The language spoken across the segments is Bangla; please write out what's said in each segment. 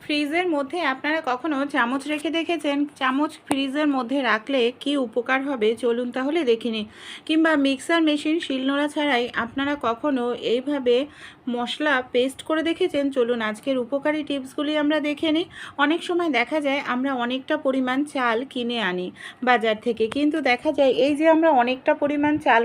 ফ্রিজের মধ্যে আপনারা কখনো চামচ রেখে দেখেছেন? চামচ ফ্রিজের মধ্যে রাখলে কি উপকার হবে চলুন তাহলে দেখে নিই। কিংবা মিক্সার মেশিন শিলনোড়া ছাড়াই আপনারা কখনো এইভাবে মশলা পেস্ট করে দেখেছেন? চলুন আজকের উপকারী টিপসগুলি আমরা দেখে নিই। অনেক সময় দেখা যায় আমরা অনেকটা পরিমাণ চাল কিনে আনি বাজার থেকে, কিন্তু দেখা যায় এই যে আমরা অনেকটা পরিমাণ চাল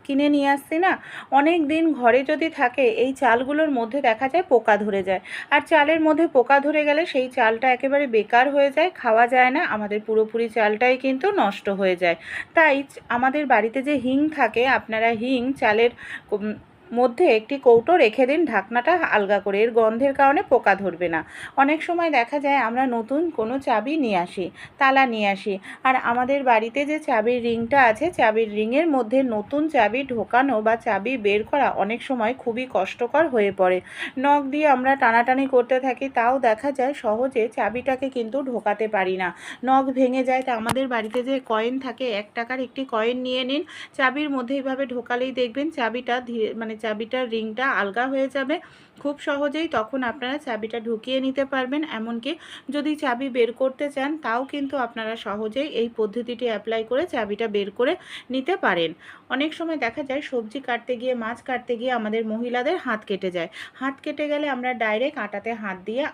কিনে নিয়ে আসছি না, অনেক দিন ঘরে যদি থাকে এই চালগুলোর মধ্যে দেখা যায় পোকা ধরে যায়। আর চালের মধ্যে পোকা ধরে গেলে সেই চালটা একেবারে বেকার হয়ে যায়, খাওয়া যায় না, আমাদের পুরোপুরি চালটাই কিন্তু নষ্ট হয়ে যায়। তাই আমাদের বাড়িতে যে হিং থাকে, আপনারা হিং চালের মধ্যে একটি কৌটো রেখে দিন, ঢাকনাটা আলগা করে, এর গন্ধের কারণে পোকা ধরবে না। অনেক সময় দেখা যায় আমরা নতুন কোনো চাবি নিয়ে আসি, তালা নিয়ে আসি, আর আমাদের বাড়িতে যে চাবির রিংটা আছে, চাবির রিংয়ের মধ্যে নতুন চাবি ঢোকানো বা চাবি বের করা অনেক সময় খুবই কষ্টকর হয়ে পড়ে। নখ দিয়ে আমরা টানাটানি করতে থাকি, তাও দেখা যায় সহজে চাবিটাকে কিন্তু ঢোকাতে পারি না, নখ ভেঙে যায়। তা আমাদের বাড়িতে যে কয়েন থাকে, 1 টাকার একটি কয়েন নিয়ে নিন, চাবির মধ্যে এইভাবে ঢোকালেই দেখবেন চাবিটা ধীরে চাবিটার রিংটা আলগা হয়ে যাবে খুব সহজেই। তখন আপনারা চাবিটা ঢুকিয়ে নিতে পারবেন। এমনকি যদি চাবি বের করতে চান তাও কিন্তু আপনারা সহজেই এই পদ্ধতিটি অ্যাপ্লাই করে চাবিটা বের করে নিতে পারেন। অনেক সময় দেখা যায় সবজি কাটতে গিয়ে, মাছ কাটতে গিয়ে আমাদের মহিলাদের হাত কেটে যায়। হাত কেটে গেলে আমরা ডাইরেক্ট আটাতে হাত দিয়ে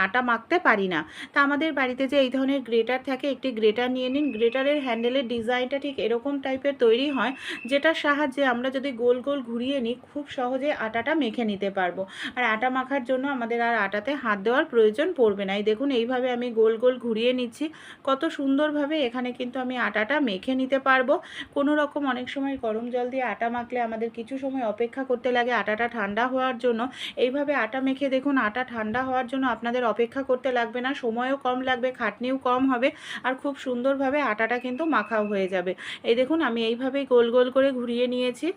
আটা মাখতে পারি না। তা আমাদের বাড়িতে যে এই ধরনের গ্রেটার থাকে, একটি গ্রেটার নিয়ে নিন। গ্রেটারের হ্যান্ডেলের ডিজাইনটা ঠিক এরকম টাইপের তৈরি হয়, যেটার সাহায্যে আমরা যদি গোল গোল ঘুরিয়ে নিই খুব সহজে আটাটা মেখে নিতে পারবো। আর আটা মাখার জন্য আমাদের আর আটাতে হাত দেওয়ার প্রয়োজন পড়বে না। এই দেখুন এইভাবে আমি গোল গোল ঘুরিয়ে নিচ্ছি, কত সুন্দরভাবে এখানে কিন্তু আমি আটাটা মেখে নিতে পারবো। কোনো রকম অনেক সময় গরম জল দিয়ে আটা মাখলে আমাদের কিছু সময় অপেক্ষা করতে লাগে আটাটা ঠান্ডা হওয়ার জন্য। এইভাবে আটা মেখে দেখুন, আটা ঠান্ডা হওয়ার জন্য আপনাদের অপেক্ষা করতে লাগবে না, সময়ও কম লাগবে, খাটনিও কম হবে, আর খুব সুন্দরভাবে আটাটা কিন্তু মাখাও হয়ে যাবে। এই দেখুন আমি এইভাবেই গোল গোল করে ঘুরিয়ে নিয়েছি,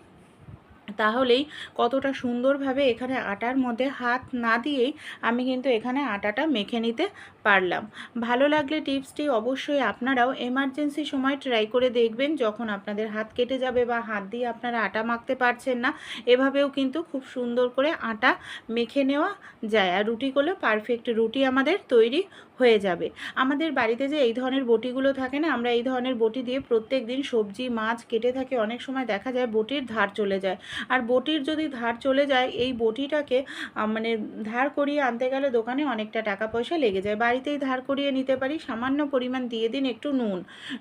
তাহলেই কতটা সুন্দরভাবে এখানে আটার মধ্যে হাত না দিয়েই আমি কিন্তু এখানে আটাটা মেখে নিতে পারলাম। ভালো লাগলে টিপসটি অবশ্যই আপনারাও এমার্জেন্সি সময় ট্রাই করে দেখবেন, যখন আপনাদের হাত কেটে যাবে বা হাত দিয়ে আপনারা আটা মাখতে পারছেন না, এভাবেও কিন্তু খুব সুন্দর করে আটা মেখে নেওয়া যায়, আর রুটি করলে পারফেক্ট রুটি আমাদের তৈরি হয়ে যাবে। আমাদের বাড়িতে যে এই ধরনের বটিগুলো থাকে না, আমরা এই ধরনের বটি দিয়ে প্রত্যেক দিন সবজি মাছ কেটে থাকি। অনেক সময় দেখা যায় বটির ধার চলে যায়, আর বটির যদি ধার চলে যায় এই বটিটাকে ধার করিয়ে আনতে গেলে দোকানে অনেকটা টাকা পয়সা লেগে যায়। বাড়িতেই ধার করিয়ে নিতে পারি, সামান্য পরিমাণ দিয়ে দিন একটু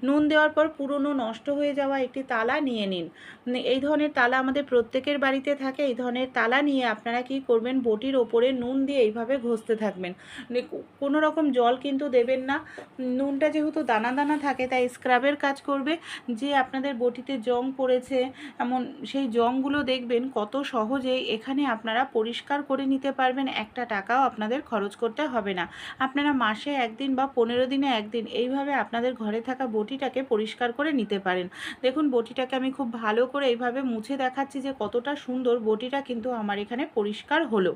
নুন দেওয়ার পর পুরনো নষ্ট হয়ে যাওয়া একটি তালা নিয়ে নিন। এই ধরনের তালা আমাদের প্রত্যেকের বাড়িতে থাকে। এই ধরনের তালা নিয়ে আপনারা কি করবেন, বটির ওপরে নুন দিয়ে এইভাবে ঘষতে থাকবেন। কোনো রকম জল কিন্তু দেবেন না, নুনটা যেহেতু দানা দানা থাকে তাই স্ক্রাবের কাজ করবে। যে আপনাদের বটিতে জং পড়েছে এমন সেই জংগুলো দেখবেন কত সহজেই এখানে আপনারা পরিষ্কার করে নিতে পারবেন, একটা টাকাও আপনাদের খরচ করতে হবে না। আপনারা মাসে একদিন বা 15 দিনে একদিন এইভাবে আপনাদের ঘরে থাকা বটিটাকে পরিষ্কার করে নিতে পারেন। দেখুন বটিটাকে আমি খুব ভালো করে এইভাবে মুছে দেখাচ্ছি যে কতটা সুন্দর বটিটা কিন্তু আমার এখানে পরিষ্কার হলো।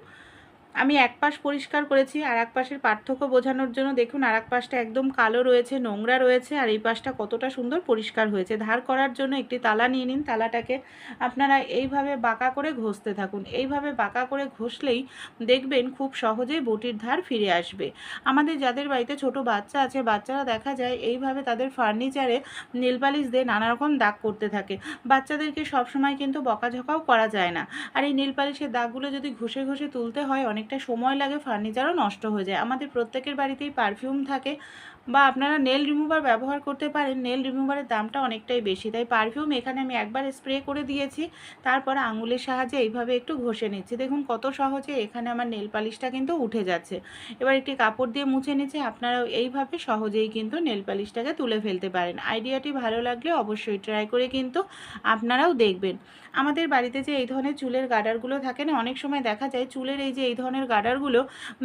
আমি এক পাশ পরিষ্কার করেছি, আর এক পাশের পার্থক্য বোঝানোর জন্য দেখুন আর এক পাশটা একদম কালো রয়েছে, নোংরা রয়েছে, আর এই পাশটা কতটা সুন্দর পরিষ্কার হয়েছে। ধার করার জন্য একটি তালা নিয়ে নিন, তালাটাকে আপনারা এইভাবে বাঁকা করে ঘষতে থাকুন। এইভাবে বাঁকা করে ঘষলেই দেখবেন খুব সহজেই বটির ধার ফিরে আসবে। আমাদের যাদের বাড়িতে ছোট বাচ্চা আছে, বাচ্চারা দেখা যায় এইভাবে তাদের ফার্নিচারে নেল পালিশ দিয়ে নানা রকম দাগ করতে থাকে। বাচ্চাদেরকে সবসময় কিন্তু বকাঝকাও করা যায় না, আর এই নেল পালিশের দাগগুলো যদি ঘষে ঘষে তুলতে হয় অনেকটা সময় লাগে, ফার্নিচারও নষ্ট হয়ে যায়। আমাদের প্রত্যেকের বাড়িতেই পারফিউম থাকে, বা আপনারা নেল রিমুভার ব্যবহার করতে পারেন। নেল রিমুভারের দামটা অনেকটাই বেশি, তাই পারফিউম এখানে আমি একবার স্প্রে করে দিয়েছি, তারপর আঙুলের সাহায্যে এইভাবে একটু ঘষে নিচ্ছি। দেখুন কত সহজে এখানে আমার নেল পালিশটা কিন্তু উঠে যাচ্ছে। এবার একটি কাপড় দিয়ে মুছে নিচ্ছে। আপনারাও এইভাবে সহজেই কিন্তু নেল পালিশটাকে তুলে ফেলতে পারেন। আইডিয়াটি ভালো লাগলে অবশ্যই ট্রাই করে কিন্তু আপনারাও দেখবেন। আমাদের বাড়িতে যে এই ধরনের চুলের গার্ডারগুলো থাকে না, অনেক সময় দেখা যায় চুলের এই যে এই ধরনের গার্ডারগুলো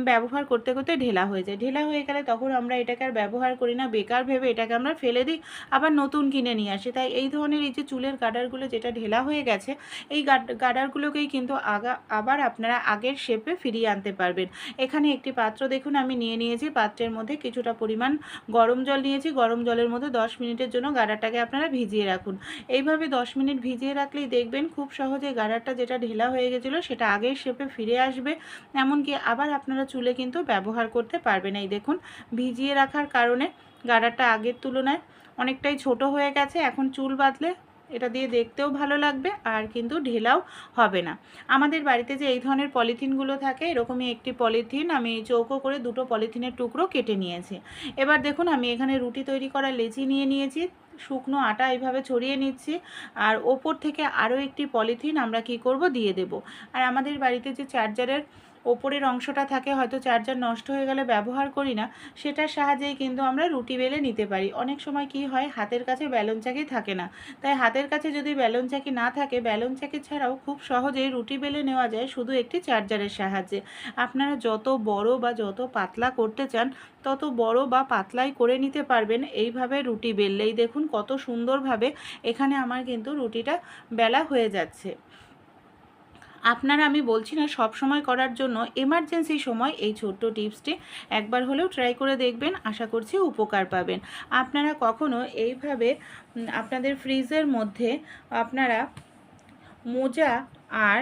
ব্যবহার করতে করতে ঢেলা হয়ে যায়। ঢেলা হয়ে গেলে তখন আমরা এটাকে আর ব্যবহার করি না, বেকার ভেবে এটাকে আমরা ফেলে দিই, আবার নতুন কিনে নিয়ে আসি। তাই এই ধরনের এই যে চুলের গার্ডারগুলো যেটা ঢেলা হয়ে গেছে, এই গার্ডারগুলোকেই কিন্তু আবার আপনারা আগের শেপে ফিরিয়ে আনতে পারবেন। এখানে একটি পাত্র দেখুন আমি নিয়ে নিয়েছি, পাত্রের মধ্যে কিছুটা পরিমাণ গরম জল নিয়েছি। গরম জলের মধ্যে 10 মিনিটের জন্য গার্ডারটাকে আপনারা ভিজিয়ে রাখুন। এইভাবে 10 মিনিট ভিজিয়ে রাখলেই দেখবেন দেখবেন খুব সহজে গার্ডারটা যেটা ঢেলা হয়ে গেছিলো সেটা আগের শেপে ফিরে আসবে। এমনকি আবার আপনারা চুলে কিন্তু ব্যবহার করতে পারবেন। এই দেখুন, ভিজিয়ে রাখার কারণে গার্ডারটা আগের তুলনায় অনেকটাই ছোট হয়ে গেছে। এখন চুল বাঁধলে এটা দিয়ে দেখতেও ভালো লাগবে আর কিন্তু ঢেলাও হবে না। আমাদের বাড়িতে যে এই ধরনের পলিথিনগুলো থাকে, এরকমই একটি পলিথিন আমি চৌকো করে দুটো পলিথিনের টুকরো কেটে নিয়েছি। এবার দেখুন, আমি এখানে রুটি তৈরি করা লেচি নিয়ে নিয়েছি, শুকনো আটা এইভাবে ছড়িয়ে নিচ্ছি, আর ওপর থেকে আরও একটি পলিথিন আমরা কি করব দিয়ে দেব। আর আমাদের বাড়িতে যে চার্জারের ওপরের অংশটা থাকে, হয়তো চার্জার নষ্ট হয়ে গেলে ব্যবহার করি না, সেটার সাহায্যেই কিন্তু আমরা রুটি বেলে নিতে পারি। অনেক সময় কি হয়, হাতের কাছে ব্যালন চাকি থাকে না, তাই হাতের কাছে যদি ব্যালন চাকি না থাকে, ব্যালন চাকি ছাড়াও খুব সহজেই রুটি বেলে নেওয়া যায় শুধু একটি চার্জারের সাহায্যে। আপনারা যত বড় বা যত পাতলা করতে চান তত বড় বা পাতলাই করে নিতে পারবেন এইভাবে রুটি বেললেই। দেখুন কত সুন্দরভাবে এখানে আমার কিন্তু রুটিটা বেলা হয়ে যাচ্ছে। আপনারা, আমি বলছি না সব সময় করার জন্য, এমার্জেন্সি সময় এই ছোট্ট টিপসটি একবার হলেও ট্রাই করে দেখবেন, আশা করছি উপকার পাবেন। আপনারা কখনো এইভাবে আপনাদের ফ্রিজের মধ্যে আপনারা মোজা আর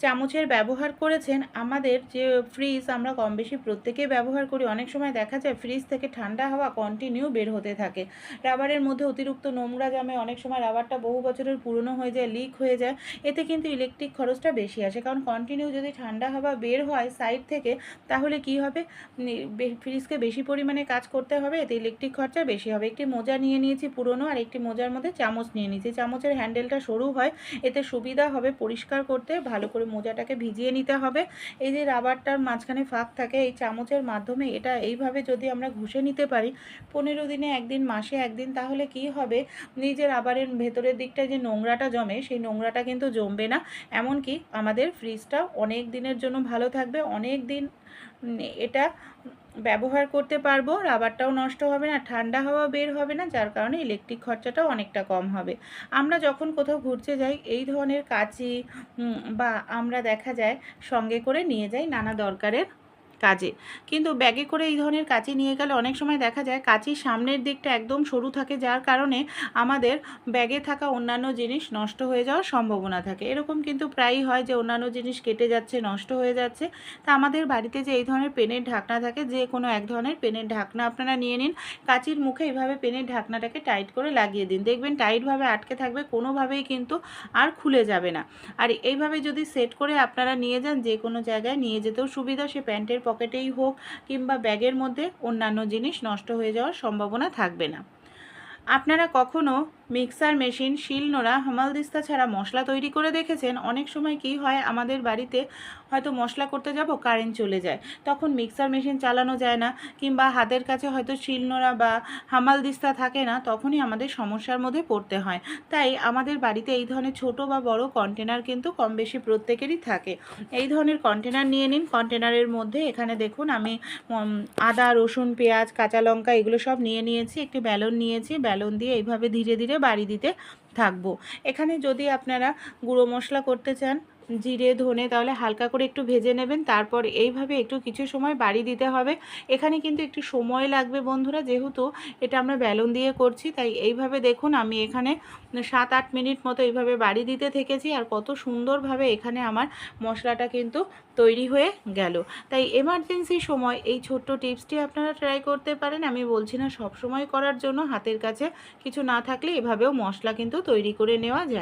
চামচের ব্যবহার করেছেন? আমাদের যে ফ্রিজ আমরা কম বেশি প্রত্যেকেই ব্যবহার করি, অনেক সময় দেখা যায় ফ্রিজ থেকে ঠান্ডা হাওয়া কন্টিনিউ বের হতে থাকে, রাবারের মধ্যে অতিরিক্ত নোংরা জমে, অনেক সময় রাবারটা বহু বছরের পুরনো হয়ে যায়, লিক হয়ে যায়, এতে কিন্তু ইলেকট্রিক খরচটা বেশি আসে। কারণ কন্টিনিউ যদি ঠান্ডা হাওয়া বের হয় সাইড থেকে, তাহলে কি হবে, ফ্রিজকে বেশি পরিমাণে কাজ করতে হবে, এতে ইলেকট্রিক খরচা বেশি হবে। একটি মোজা নিয়ে নিয়েছি পুরনো, আর একটি মোজার মধ্যে চামচ নিয়ে নিয়েছি। চামচের হ্যান্ডেলটা সরু হয়, এতে সুবিধা হবে পরিষ্কার করতে। ভালো করে মোজাটাকে ভিজিয়ে নিতে হবে। এই যে রাবারটার মাঝখানে ফাঁক থাকে, এই চামচের মাধ্যমে এটা এইভাবে যদি আমরা ঘষে নিতে পারি 15 দিনে একদিন, মাসে একদিন, তাহলে কি হবে, নিজের রাবারের ভেতরের দিকটায় যে নোংরাটা জমে সেই নোংরাটা কিন্তু জমবে না। এমনকি আমাদের ফ্রিজটা অনেক দিনের জন্য ভালো থাকবে, অনেক দিন এটা ব্যবহার করতে পারবো, রাবারটাও নষ্ট হবে না, ঠান্ডা হাওয়া বের হবে না, যার কারণে ইলেকট্রিক খরচাটাও অনেকটা কম হবে। আমরা যখন কোথাও ঘুরতে যাই এই ধরনের কাঁচি বা আমরা দেখা যায় সঙ্গে করে নিয়ে যাই নানা দরকারের কাজে, কিন্তু ব্যাগে করে এই ধরনের কাঁচি নিয়ে গেলে অনেক সময় দেখা যায় কাঁচির সামনের দিকটা একদম সরু থাকে, যার কারণে আমাদের ব্যাগে থাকা অন্যান্য জিনিস নষ্ট হয়ে যাওয়ার সম্ভাবনা থাকে। এরকম কিন্তু প্রায়ই হয় যে অন্যান্য জিনিস কেটে যাচ্ছে, নষ্ট হয়ে যাচ্ছে। তা আমাদের বাড়িতে যে এই ধরনের পেনের ঢাকনা থাকে, যে কোনো এক ধরনের পেনের ঢাকনা আপনারা নিয়ে নিন, কাঁচির মুখে এইভাবে পেনের ঢাকনাটাকে টাইট করে লাগিয়ে দিন, দেখবেন টাইটভাবে আটকে থাকবে, কোনোভাবেই কিন্তু আর খুলে যাবে না। আর এইভাবে যদি সেট করে আপনারা নিয়ে যান, যে কোনো জায়গায় নিয়ে যেতেও সুবিধা, সে প্যান্টের পকেটেই হোক কিংবা ব্যাগের মধ্যে, অন্যান্য জিনিস নষ্ট হয়ে যাওয়ার সম্ভাবনা থাকবে না। আপনারা কখনো মিক্সার মেশিন, শিলনোড়া, হামালদিস্তা ছাড়া মশলা তৈরি করে দেখেছেন? অনেক সময় কি হয়, আমাদের বাড়িতে হয়তো মশলা করতে যাব, কারেন্ট চলে যায়, তখন মিক্সার মেশিন চালানো যায় না, কিংবা হাতের কাছে হয়তো শিলনোড়া বা হামালদিস্তা থাকে না, তখনই আমাদের সমস্যার মধ্যে পড়তে হয়। তাই আমাদের বাড়িতে এই ধরনের ছোট বা বড় কন্টেনার কিন্তু কম বেশি প্রত্যেকেরই থাকে। এই ধরনের কন্টেনার নিয়ে নিন। কন্টেনারের মধ্যে এখানে দেখুন আমি আদা, রসুন, পেঁয়াজ, কাঁচা লঙ্কা এগুলো সব নিয়ে নিয়েছি, একটি ব্যালন নিয়েছি, ব্যালন দিয়ে এইভাবে ধীরে ধীরে বাড়ি দিতে থাকবো। এখানে যদি আপনারা গুঁড়ো মশলা করতে চান, জিরে, ধনে, তাহলে হালকা করে একটু ভেজে নেবেন, তারপর এইভাবে একটু কিছু সময় বাড়ি দিতে হবে। এখানে কিন্তু একটু সময় লাগবে বন্ধুরা, যেহেতু এটা আমরা ব্যালন দিয়ে করছি, তাই এইভাবে দেখুন আমি এখানে 7-8 মিনিট মতো এইভাবে বাড়ি দিতে থেকেছি, আর কত সুন্দরভাবে এখানে আমার মশলাটা কিন্তু তৈরি হয়ে গেল। তাই এমার্জেন্সি সময় এই ছোট্ট টিপসটি আপনারা ট্রাই করতে পারেন। আমি বলছি না সব সময় করার জন্য, হাতের কাছে কিছু না থাকলে এভাবেও মশলা কিন্তু তৈরি করে নেওয়া যায়।